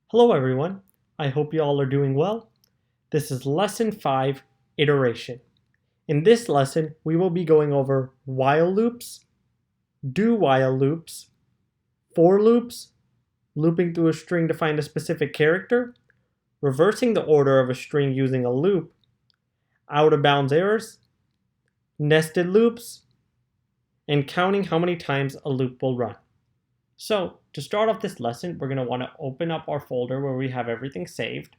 Hello everyone, I hope you all are doing well. This is Lesson 5, Iteration. In this lesson, we will be going over while loops, do-while loops, for loops, looping through a string to find a specific character, reversing the order of a string using a loop, out-of-bounds errors, nested loops, and counting how many times a loop will run. So, to start off this lesson, we're going to want to open up our folder where we have everything saved.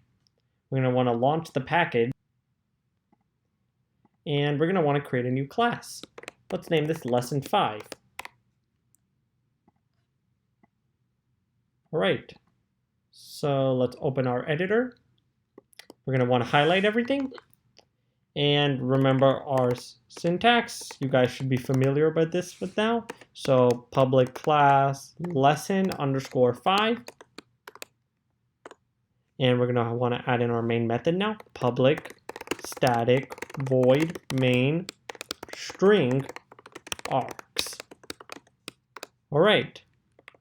We're going to want to launch the package, and we're going to want to create a new class. Let's name this Lesson 5. All right, so let's open our editor. We're going to want to highlight everything. And remember our syntax. You guys should be familiar with this now. So public class lesson_5. And we're going to want to add in our main method now. Public static void main string args. All right.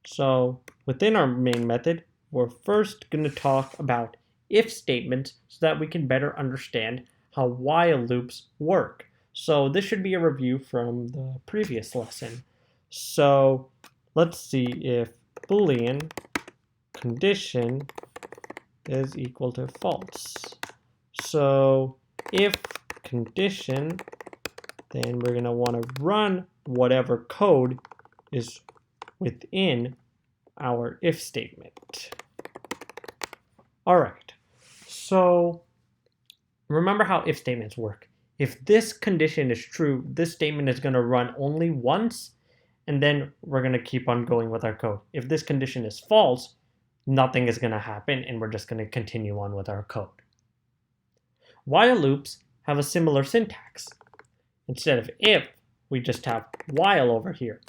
So within our main method, we're first going to talk about if statements so that we can better understand how while loops work. So this should be a review from the previous lesson. So let's see if Boolean condition is equal to false. So if condition, then we're going to want to run whatever code is within our if statement. All right, so remember how if statements work. If this condition is true, this statement is going to run only once, and then we're going to keep on going with our code. If this condition is false, nothing is going to happen, and we're just going to continue on with our code. While loops have a similar syntax. Instead of if, we just have while over here.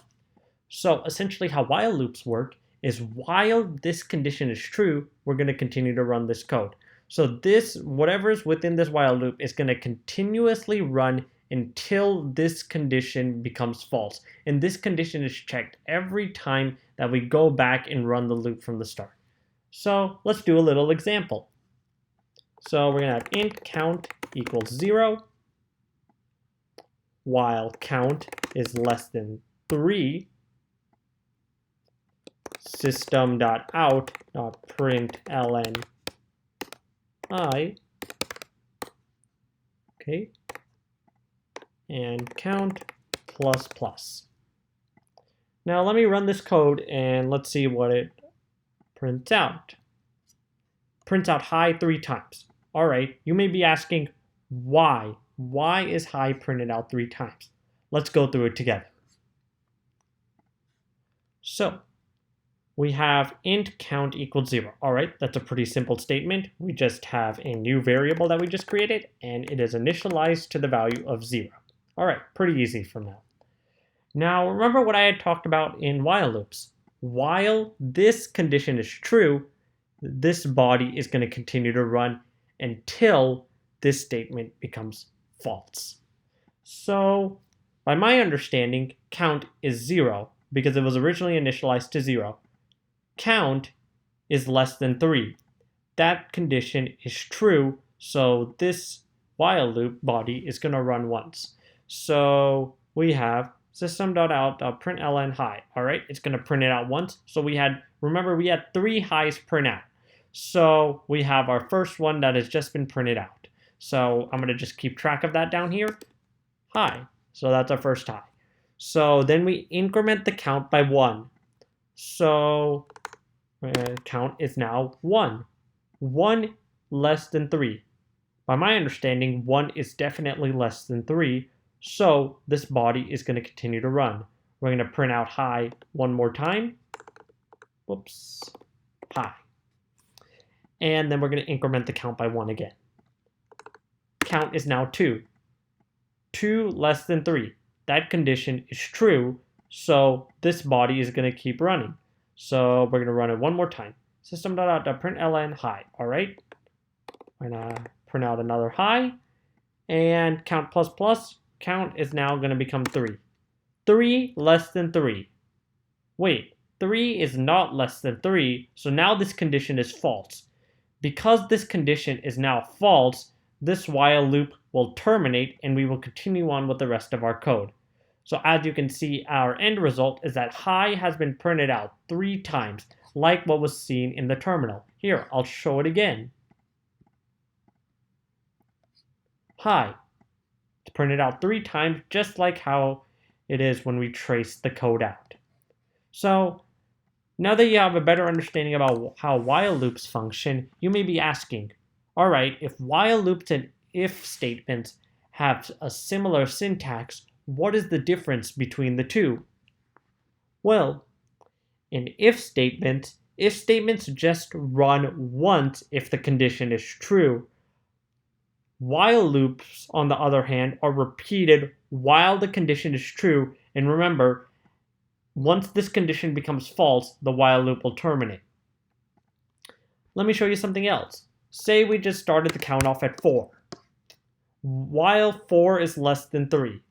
So essentially how while loops work is while this condition is true, we're going to continue to run this code. So this, whatever is within this while loop is going to continuously run until this condition becomes false. And this condition is checked every time that we go back and run the loop from the start. So let's do a little example. So we're going to have int count equals 0, while count is less than 3, system.out.println I, okay, and count plus plus. Now let me run this code and let's see what it prints out. Prints out hi 3 times. All right, you may be asking why? Why is hi printed out 3 times? Let's go through it together. So we have int count equals 0. All right, that's a pretty simple statement. We just have a new variable that we just created, and it is initialized to the value of 0. All right, pretty easy for now. Now, remember what I had talked about in while loops. While this condition is true, this body is going to continue to run until this statement becomes false. So, by my understanding, count is 0 because it was originally initialized to 0. Count is less than 3. That condition is true, so this while loop body is going to run once. So we have system.out.println hi. All right, it's going to print it out once. So remember we had 3 highs print out. So we have our first one that has just been printed out. So I'm going to just keep track of that down here. Hi. So that's our first high. So then we increment the count by 1. So count is now 1. 1 less than 3. By my understanding, 1 is definitely less than 3, so this body is going to continue to run. We're going to print out hi one more time. Whoops. Hi. And then we're going to increment the count by 1 again. Count is now 2. 2 less than 3. That condition is true, so this body is going to keep running. So we're going to run it one more time. System.out.println hi. All right. We're going to print out another hi. And count plus plus. Count is now going to become 3. 3 less than 3. Wait, 3 is not less than 3, so now this condition is false. Because this condition is now false, this while loop will terminate and we will continue on with the rest of our code. So as you can see, our end result is that hi has been printed out 3 times, like what was seen in the terminal. Here, I'll show it again. Hi. It's printed out 3 times, just like how it is when we trace the code out. So now that you have a better understanding about how while loops function, you may be asking, all right, if while loops and if statements have a similar syntax, what is the difference between the two? Well, in if statements just run once if the condition is true. While loops, on the other hand, are repeated while the condition is true, and remember, once this condition becomes false, the while loop will terminate. Let me show you something else. Say we just started the count off at 4. While 4 is less than 3.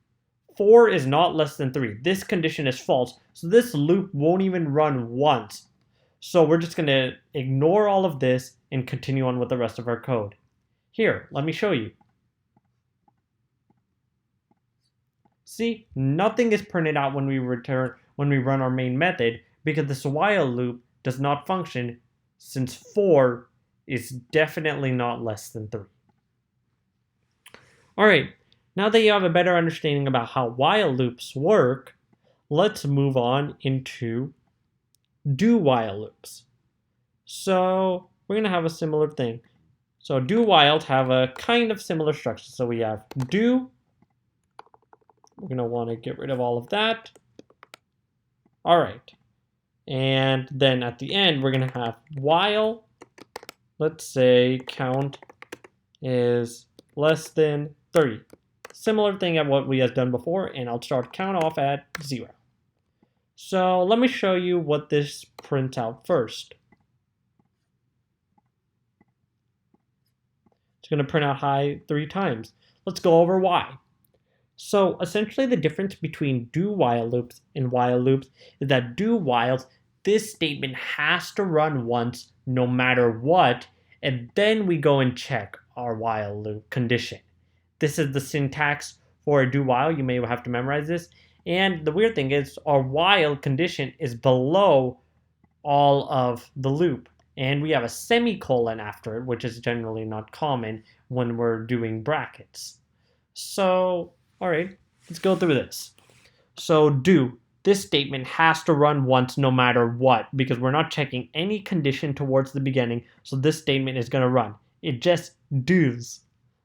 4 is not less than 3. This condition is false, so this loop won't even run once. So we're just going to ignore all of this and continue on with the rest of our code. Here, let me show you. See, nothing is printed out when we run our main method because this while loop does not function since 4 is definitely not less than 3. Alright, now that you have a better understanding about how while loops work, let's move on into do while loops. So we're going to have a similar thing. So do whiles have a kind of similar structure. So we have do. We're going to want to get rid of all of that. All right. And then at the end, we're going to have while. Let's say count is less than 30. Similar thing at what we have done before, and I'll start count off at 0. So let me show you what this prints out first. It's going to print out hi 3 times. Let's go over why. So essentially the difference between do while loops and while loops is that do whiles, this statement has to run once no matter what, and then we go and check our while loop condition. This is the syntax for a do while. You may have to memorize this. And the weird thing is our while condition is below all of the loop. And we have a semicolon after it, which is generally not common when we're doing brackets. So, all right, let's go through this. So do, this statement has to run once no matter what, because we're not checking any condition towards the beginning, so this statement is going to run. It just does.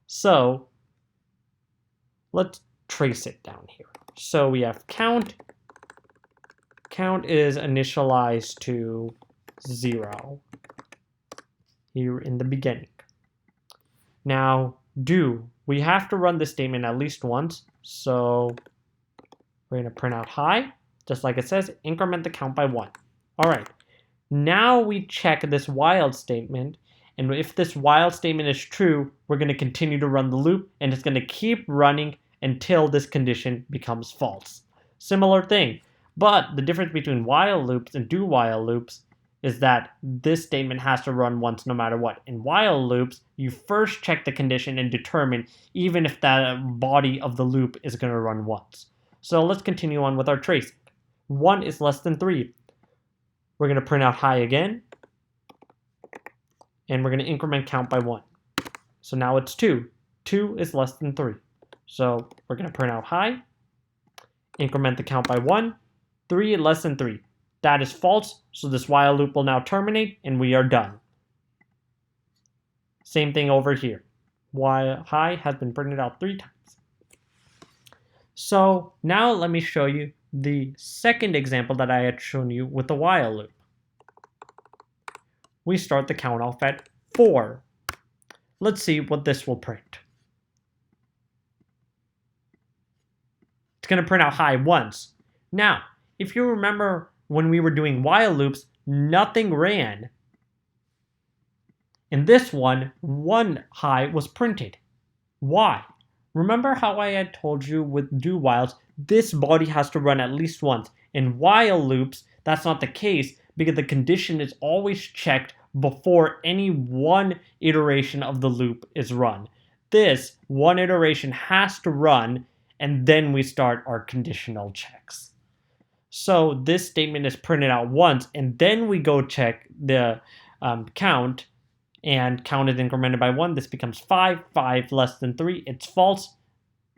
So let's trace it down here. So we have count. Count is initialized to 0 here in the beginning. Now do, we have to run this statement at least once, so we're going to print out hi, just like it says, increment the count by 1. All right, now we check this while statement, and if this while statement is true, we're going to continue to run the loop, and it's going to keep running until this condition becomes false. Similar thing, but the difference between while loops and do while loops is that this statement has to run once no matter what. In while loops, you first check the condition and determine even if that body of the loop is going to run once. So let's continue on with our tracing. 1 is less than 3. We're going to print out hi again, and we're going to increment count by 1. So now it's 2. 2 is less than 3. So we're going to print out hi, increment the count by 1. 3 is less than 3. That is false, so this while loop will now terminate, and we are done. Same thing over here. While hi has been printed out 3 times. So now let me show you the second example that I had shown you with the while loop. We start the count off at 4. Let's see what this will print. It's going to print out hi once. Now, if you remember when we were doing while loops, nothing ran. In this one hi was printed. Why? Remember how I had told you with do whiles, this body has to run at least once. In while loops, That's not the case because the condition is always checked before any one iteration of the loop is run. This one iteration has to run, and then we start our conditional checks. So this statement is printed out once, and then we go check the count, and count is incremented by 1. This becomes 5. 5 less than 3. It's false.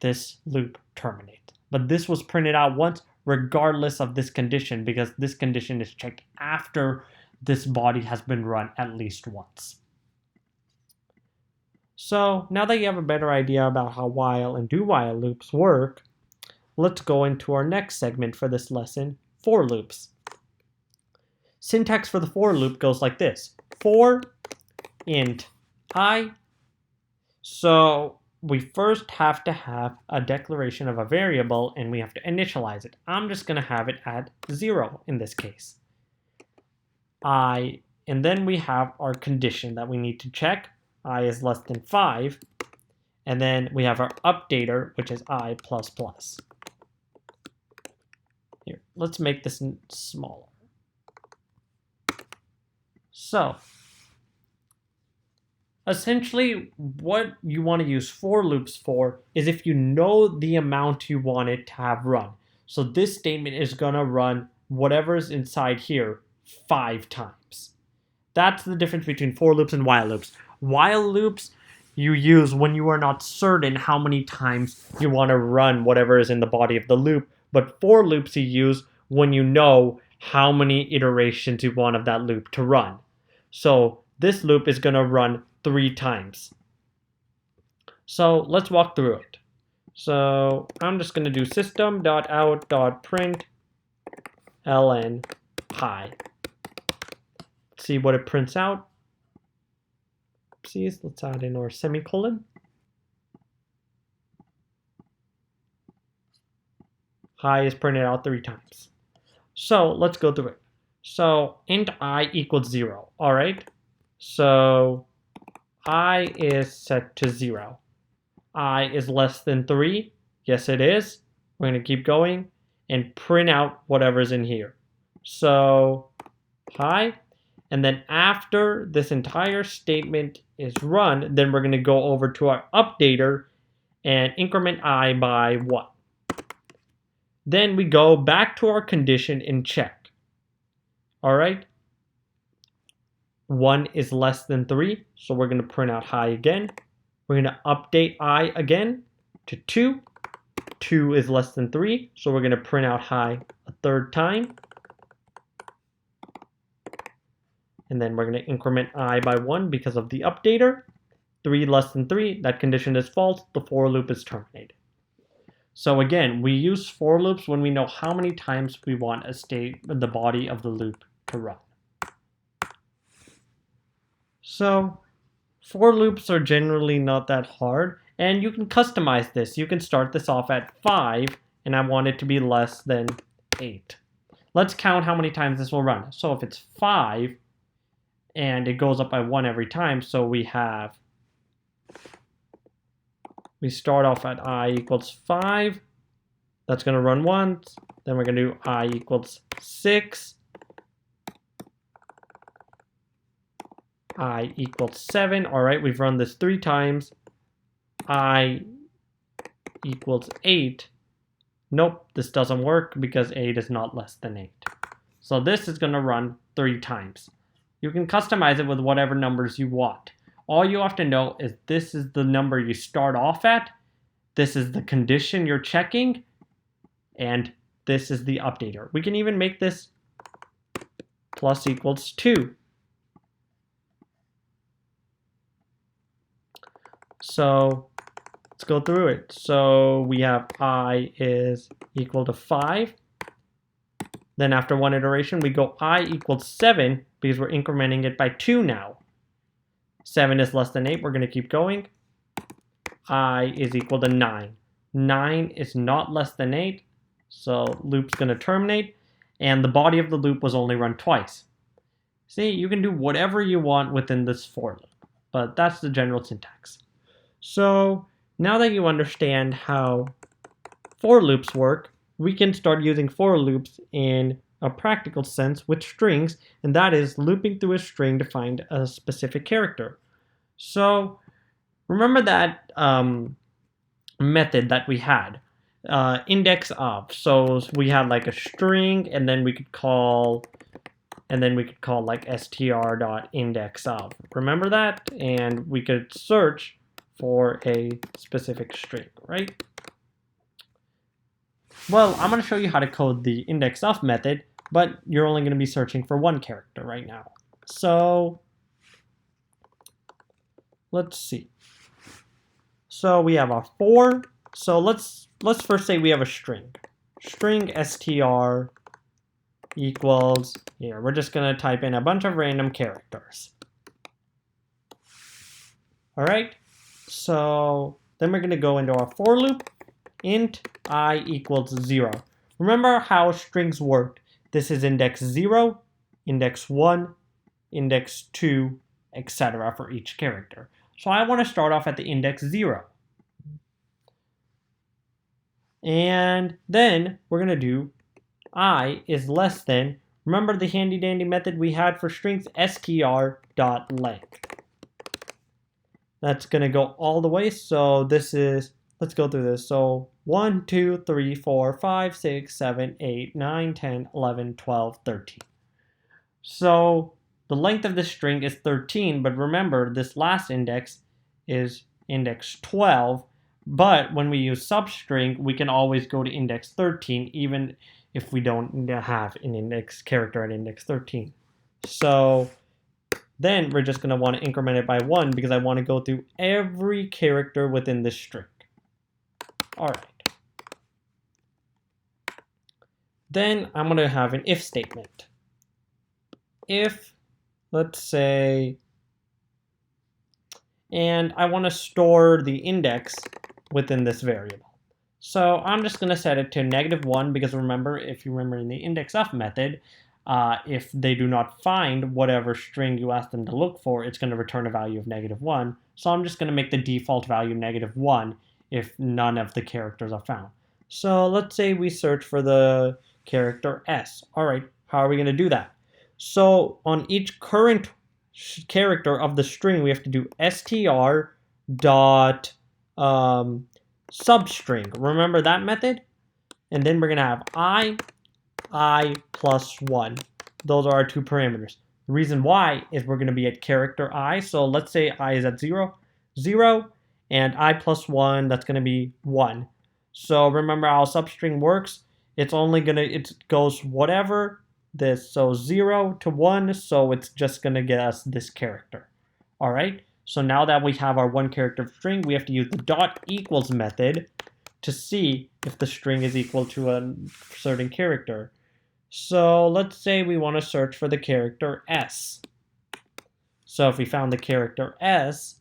This loop terminates. But this was printed out once regardless of this condition because this condition is checked after this body has been run at least once. So now that you have a better idea about how while and do while loops work, let's go into our next segment for this lesson, for loops. Syntax for the for loop goes like this. For int I. So we first have to have a declaration of a variable and we have to initialize it. I'm just going to have it at 0 in this case. I, and then we have our condition that we need to check. I is less than 5. And then we have our updater, which is I++. Here, let's make this smaller. So, essentially, what you want to use for loops for is if you know the amount you want it to have run. So this statement is going to run whatever's inside here 5 times. That's the difference between for loops and while loops. While loops you use when you are not certain how many times you want to run whatever is in the body of the loop. But for loops you use when you know how many iterations you want of that loop to run. So this loop is going to run 3 times. So let's walk through it. So I'm just going to do system.out.println hi. See what it prints out. Oopsies, let's add in our semicolon. Hi is printed out 3 times. So let's go through it. So int I equals 0. All right. So I is set to 0. I is less than 3. Yes, it is. We're going to keep going and print out whatever's in here. So hi. And then after this entire statement is run, then we're going to go over to our updater and increment I by 1. Then we go back to our condition and check. All right. 1 is less than 3, so we're going to print out hi again. We're going to update I again to 2. 2 is less than 3, so we're going to print out hi a 3rd time. And then we're going to increment I by 1 because of the updater. 3 less than 3, that condition is false. The for loop is terminated. So again, we use for loops when we know how many times we want the body of the loop to run. So for loops are generally not that hard, and you can customize this. You can start this off at 5, and I want it to be less than 8. Let's count how many times this will run. So if it's 5, and it goes up by 1 every time, so we start off at I equals 5. That's going to run once. Then we're going to do I equals 6. I equals 7. All right, we've run this 3 times. I equals 8. Nope, this doesn't work because 8 is not less than 8. So this is going to run 3 times. You can customize it with whatever numbers you want. All you have to know is this is the number you start off at, this is the condition you're checking, and this is the updater. We can even make this plus equals 2. So let's go through it. So we have I is equal to 5. Then after 1 iteration, we go I equals 7 because we're incrementing it by 2 now. 7 is less than 8. We're going to keep going. I is equal to 9. 9 is not less than 8. So loop's going to terminate. And the body of the loop was only run twice. See, you can do whatever you want within this for loop. But that's the general syntax. So now that you understand how for loops work, we can start using for loops in a practical sense with strings, and that is looping through a string to find a specific character. So remember that method that we had, index of. So we had like a string, and then we could call like str.index of. Remember that? And we could search for a specific string, right? Well, I'm going to show you how to code the index of method, but you're only going to be searching for one character right now. So let's see. So we have our for. So let's first say we have a string. String str equals, here, we're just going to type in a bunch of random characters. All right, so then we're going to go into our for loop, int I equals 0. Remember how strings worked. This is index 0, index 1, index 2, etc. for each character. So I want to start off at the index 0. And then we're going to do I is less than, remember the handy dandy method we had for strings, str.length. That's going to go all the way. So this is, let's go through this. So 1, 2, 3, 4, 5, 6, 7, 8, 9, 10, 11, 12, 13. So the length of this string is 13, but remember this last index is index 12. But when we use substring, we can always go to index 13, even if we don't have an index character at index 13. So then we're just going to want to increment it by 1 because I want to go through every character within this string. All right. Then I'm going to have an if statement. If, let's say, and I want to store the index within this variable. So I'm just going to set it to -1 because remember, if you remember in the index of method, if they do not find whatever string you ask them to look for, it's going to return a value of -1. So I'm just going to make the default value -1 if none of the characters are found. So let's say we search for the character S. All right, how are we going to do that? So on each current character of the string, we have to do str dot substring. Remember that method? And then we're going to have I plus 1. Those are our two parameters. The reason why is we're going to be at character I. So let's say I is at 0, 0, and I plus 1, that's going to be 1. So remember how substring works? It's only going to, it goes whatever this. So 0 to 1, so it's just going to get us this character. All right. So now that we have our one character string, we have to use the dot equals method to see if the string is equal to a certain character. So let's say we want to search for the character S. So if we found the character S,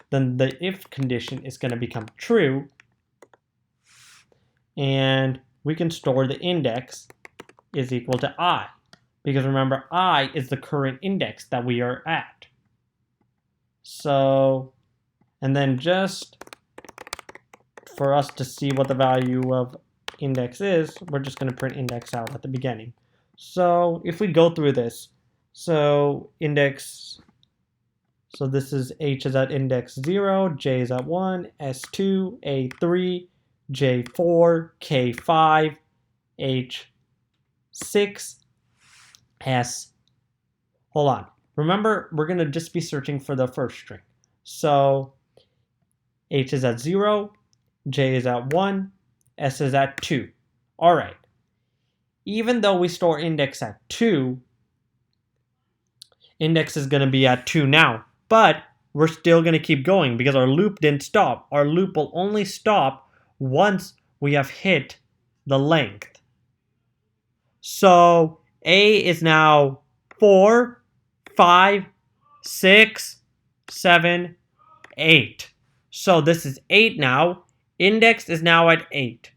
then the if condition is going to become true. And we can store the index is equal to I. Because remember, I is the current index that we are at. So, and then just for us to see what the value of index is, we're just going to print index out at the beginning. So if we go through this, so index, so this is H is at index 0, J is at 1, S2, A3, J4, K5, H6, S, hold on. Remember, we're going to just be searching for the first string. So H is at 0, J is at 1, S is at 2. All right. Even though we store index at 2, index is going to be at 2 now. But we're still going to keep going because our loop didn't stop. Our loop will only stop once we have hit the length. So A is now 4, 5, 6, 7, 8. So this is 8 now. Index is now at 8.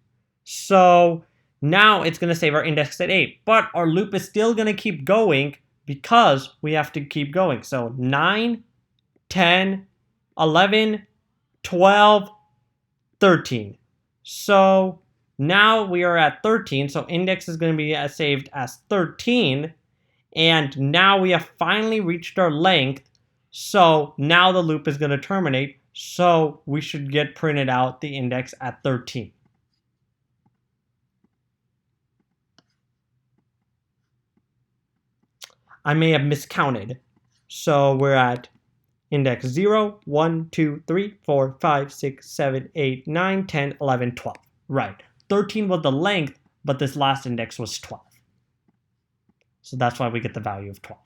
So now it's going to save our index at 8. But our loop is still going to keep going because we have to keep going. So 9, 10, 11, 12, 13. So Now we are at 13, so index is going to be saved as 13. And now we have finally reached our length. So now the loop is going to terminate. So we should get printed out the index at 13. I may have miscounted. So we're at index 0, 1, 2, 3, 4, 5, 6, 7, 8, 9, 10, 11, 12. Right. 13 was the length, but this last index was 12. So that's why we get the value of 12.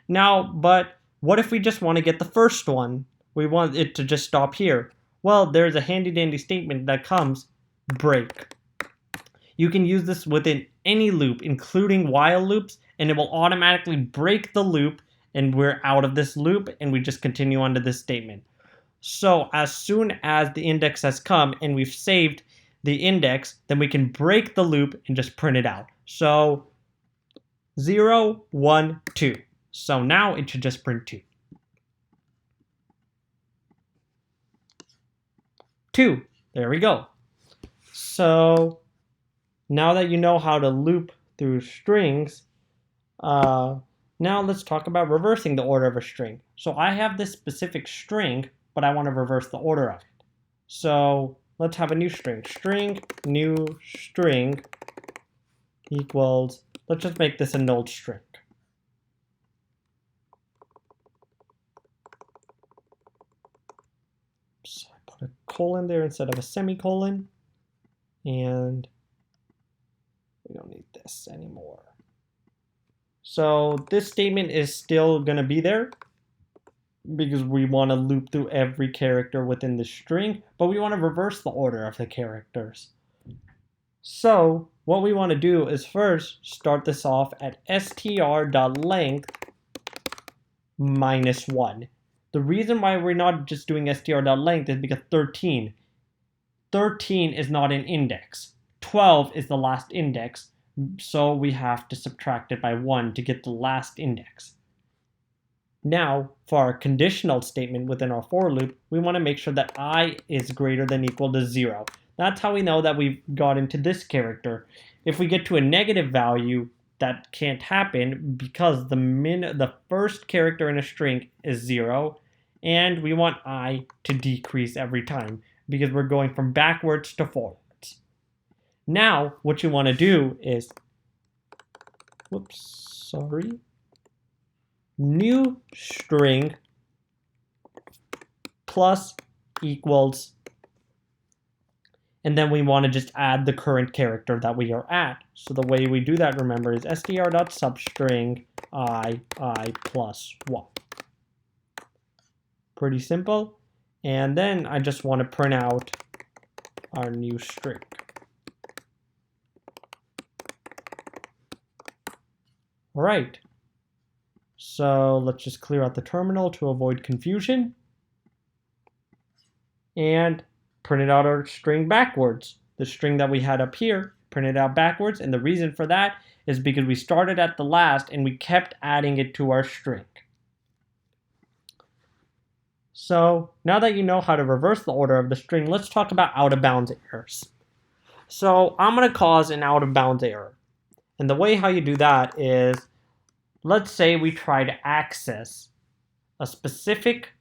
Now, but what if we just want to get the first one? We want it to just stop here. Well, there's a handy dandy statement that comes break. You can use this within any loop, including while loops, and it will automatically break the loop, and we're out of this loop, and we just continue on to this statement. So as soon as the index has come and we've saved the index, then we can break the loop and just print it out. So 0, 1, 2. So now it should just print 2. 2. There we go. So now that you know how to loop through strings, now let's talk about reversing the order of a string. So I have this specific string, but I want to reverse the order of it. So let's have a new string. String, new string equals, let's just make this a null string. So I put a colon there instead of a semicolon, and we don't need this anymore. So this statement is still going to be there because we want to loop through every character within the string, but we want to reverse the order of the characters. So what we want to do is first start this off at str.length -1. The reason why we're not just doing str.length is because 13 is not an index. 12 is the last index, so we have to subtract it by 1 to get the last index. Now, for our conditional statement within our for loop, we want to make sure that I is greater than equal to 0. That's how we know that we've got into this character. If we get to a negative value, that can't happen because the first character in a string is 0, and we want I to decrease every time because we're going from backwards to forwards. Now, what you want to do is, new string plus equals, and then we want to just add the current character that we are at. So the way we do that, remember, is str.substring I plus 1. Pretty simple. And then I just want to print out our new string. All right. So let's just clear out the terminal to avoid confusion. And printed out our string backwards. The string that we had up here printed out backwards, and the reason for that is because we started at the last and we kept adding it to our string. So now that you know how to reverse the order of the string, let's talk about out-of-bounds errors. So I'm going to cause an out-of-bounds error. And the way how you do that is, let's say we try to access a specific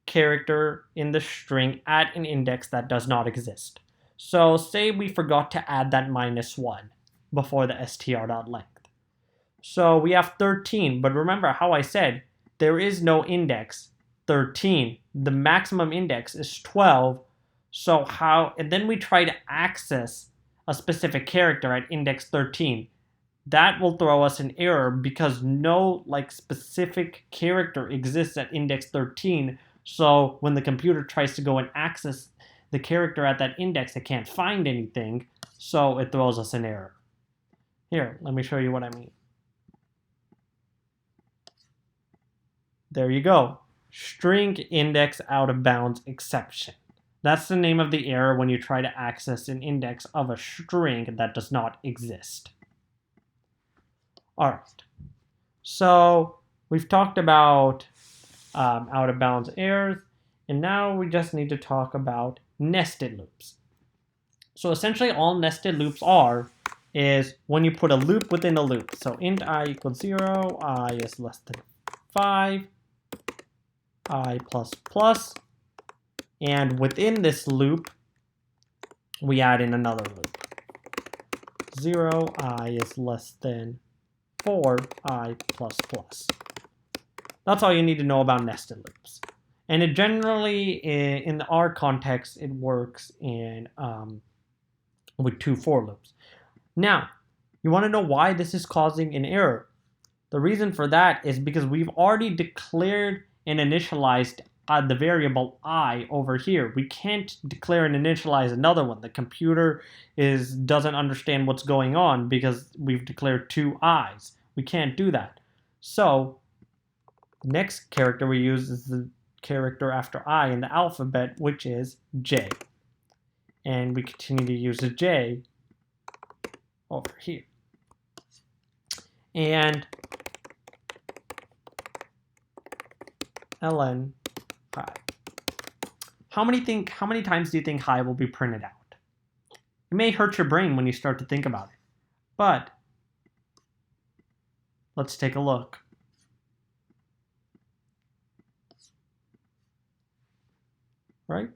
character in the string at an index that does not exist. So say we forgot to add that -1 before the str.length. So we have 13, but remember how I said there is no index 13. The maximum index is 12. So and then we try to access a specific character at index 13. That will throw us an error because no specific character exists at index 13. So when the computer tries to go and access the character at that index, it can't find anything, so it throws us an error. Here, let me show you what I mean. There you go. String index out of bounds exception. That's the name of the error when you try to access an index of a string that does not exist. All right. So we've talked about out of bounds errors, and now we just need to talk about nested loops. So essentially all nested loops are is when you put a loop within a loop. So int I equals 0, I is less than 5, I plus plus, and within this loop, we add in another loop. 0, I is less than 4, I plus plus. That's all you need to know about nested loops. And it generally, in our context, it works in with 2 for loops. Now, you want to know why this is causing an error. The reason for that is because we've already declared and initialized the variable I over here. We can't declare and initialize another one. The computer doesn't understand what's going on because we've declared 2 i's. We can't do that. So, the next character we use is the character after I in the alphabet, which is J. And we continue to use a J over here. And ln hi. How many times do you think hi will be printed out? It may hurt your brain when you start to think about it. But let's take a look. Right?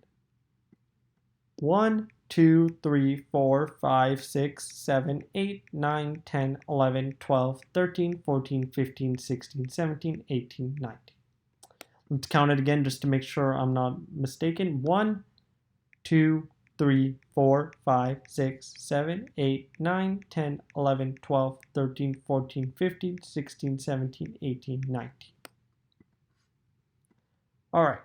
1, 2, 3, 4, 5, 6, 7, 8, 9, 10, 11, 12, 13, 14, 15, 16, 17, 18, 19. Let's count it again just to make sure I'm not mistaken. 1, 2, 3, 4, 5, 6, 7, 8, 9, 10, 11, 12, 13, 14, 15, 16, 17, 18, 19. All right.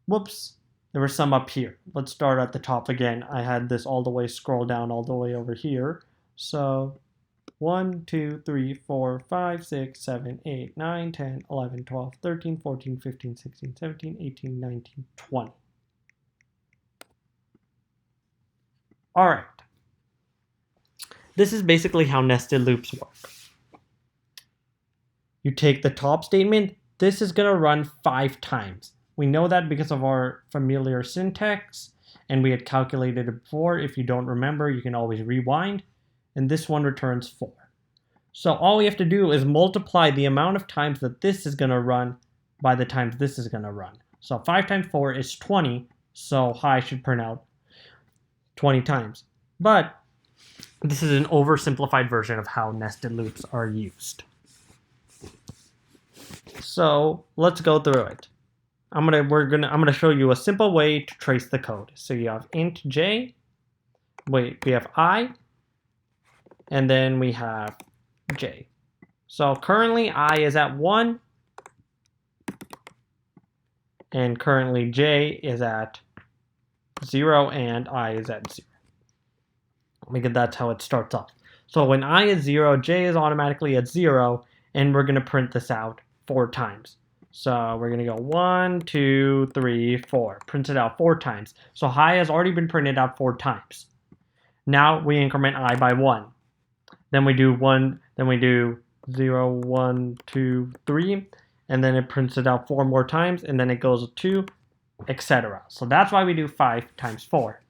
Whoops. There were some up here. Let's start at the top again. I had this all the way scroll down all the way over here. So 1, 2, 3, 4, 5, 6, 7, 8, 9, 10, 11, 12, 13, 14, 15, 16, 17, 18, 19, 20. All right. This is basically how nested loops work. You take the top statement. This is going to run 5 times. We know that because of our familiar syntax, and we had calculated it before. If you don't remember, you can always rewind. And this one returns 4. So all we have to do is multiply the amount of times that this is going to run by the times this is going to run. So 5 times 4 is 20, so hi should print out 20 times. But this is an oversimplified version of how nested loops are used. So let's go through it. I'm gonna show you a simple way to trace the code. So you have int j, we have I, and then we have j. So currently I is at 1, and currently j is at 0, and I is at 0. Because that's how it starts off. So when I is 0, j is automatically at 0, and we're gonna print this out 4 times. So we're going to go 1, 2, 3, 4. Print it out 4 times. So hi has already been printed out 4 times. Now we increment I by 1. Then we do 0, 1, 2, 3. And then it prints it out 4 more times. And then it goes 2, etc. So that's why we do 5 times 4.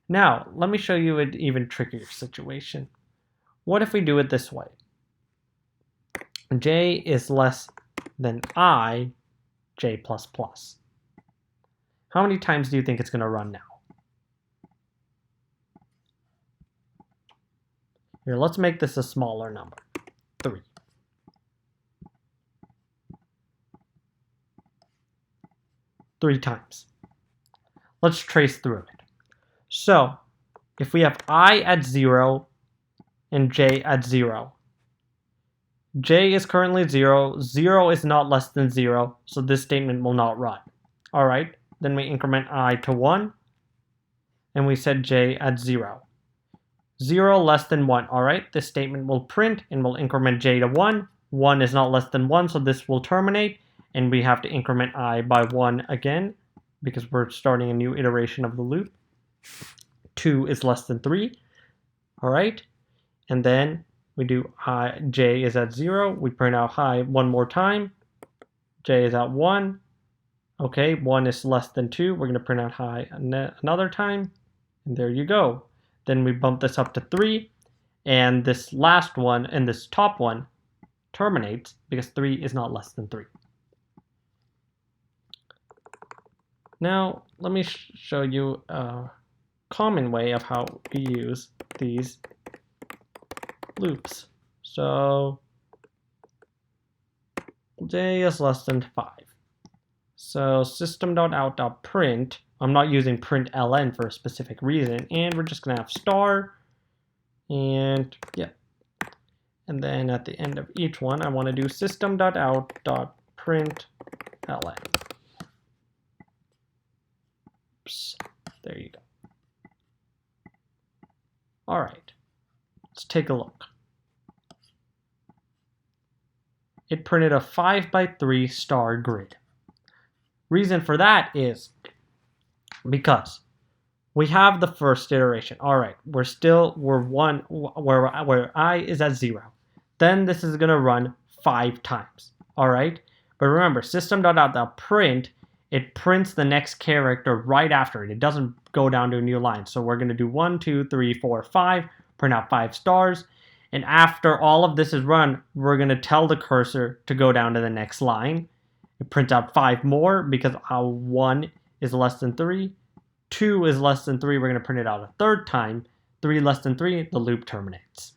Now, let me show you an even trickier situation. What if we do it this way? J is less than I, j plus plus. How many times do you think it's going to run now? Here, let's make this a smaller number. 3. Three times. Let's trace through it. So, if we have I at 0 and j at 0, j is currently 0, 0 is not less than 0, so this statement will not run. Alright, then we increment I to 1, and we set j at 0. 0 less than 1, alright, this statement will print and will increment j to 1. 1 is not less than 1, so this will terminate, and we have to increment I by 1 again, because we're starting a new iteration of the loop. 2 is less than 3, alright, and then we do hi, j is at 0. We print out hi 1 more time. J is at 1. Okay, 1 is less than 2. We're going to print out hi another time. And there you go. Then we bump this up to 3, and this last one and this top one terminates because 3 is not less than 3. Now, let me show you a common way of how we use these loops. So, j is less than 5. So system.out.print, I'm not using println for a specific reason, and we're just going to have star, and yeah. And then at the end of each one, I want to do system.out.println. Oops, there you go. All right, let's take a look. It printed a 5x3 star grid. Reason for that is because we have the first iteration. All right, we're where I is at 0. Then this is gonna run 5 times. All right, but remember, system.out.print, it prints the next character right after it. It doesn't go down to a new line. So we're gonna do 1, 2, 3, 4, 5, print out 5 stars. And after all of this is run, we're gonna tell the cursor to go down to the next line. It prints out 5 more because 1 is less than 3. 2 is less than 3, we're going to print it out a third time. 3 less than 3, the loop terminates.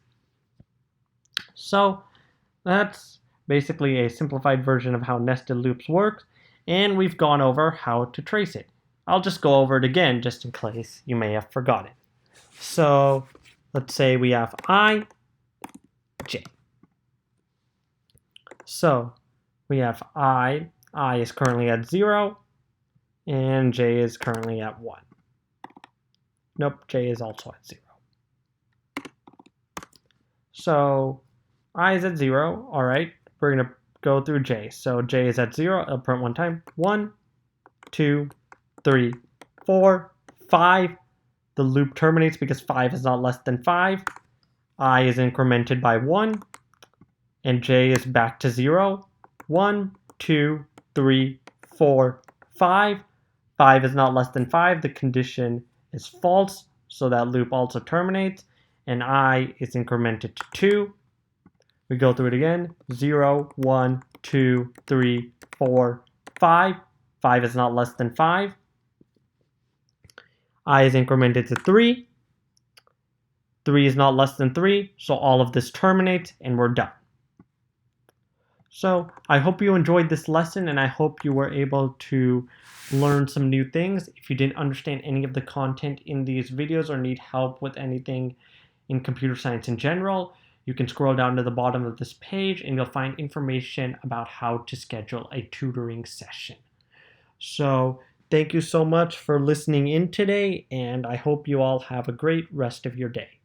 So that's basically a simplified version of how nested loops work, and we've gone over how to trace it. I'll just go over it again just in case you may have forgotten. So let's say we have I, j. So we have I is currently at 0, and j is currently at 1. Nope, j is also at 0. So I is at 0, all right, we're going to go through j. So j is at 0, I'll print one time. 1, 2, 3, 4, 5. The loop terminates because 5 is not less than 5. I is incremented by 1, and j is back to 0. 1, 2, 3, 4, 5. 5 is not less than 5. The condition is false, so that loop also terminates. And I is incremented to 2. We go through it again. 0, 1, 2, 3, 4, 5. 5 is not less than 5. I is incremented to 3. 3 is not less than 3, so all of this terminates, and we're done. So I hope you enjoyed this lesson, and I hope you were able to learn some new things. If you didn't understand any of the content in these videos or need help with anything in computer science in general, you can scroll down to the bottom of this page and you'll find information about how to schedule a tutoring session. So thank you so much for listening in today, and I hope you all have a great rest of your day.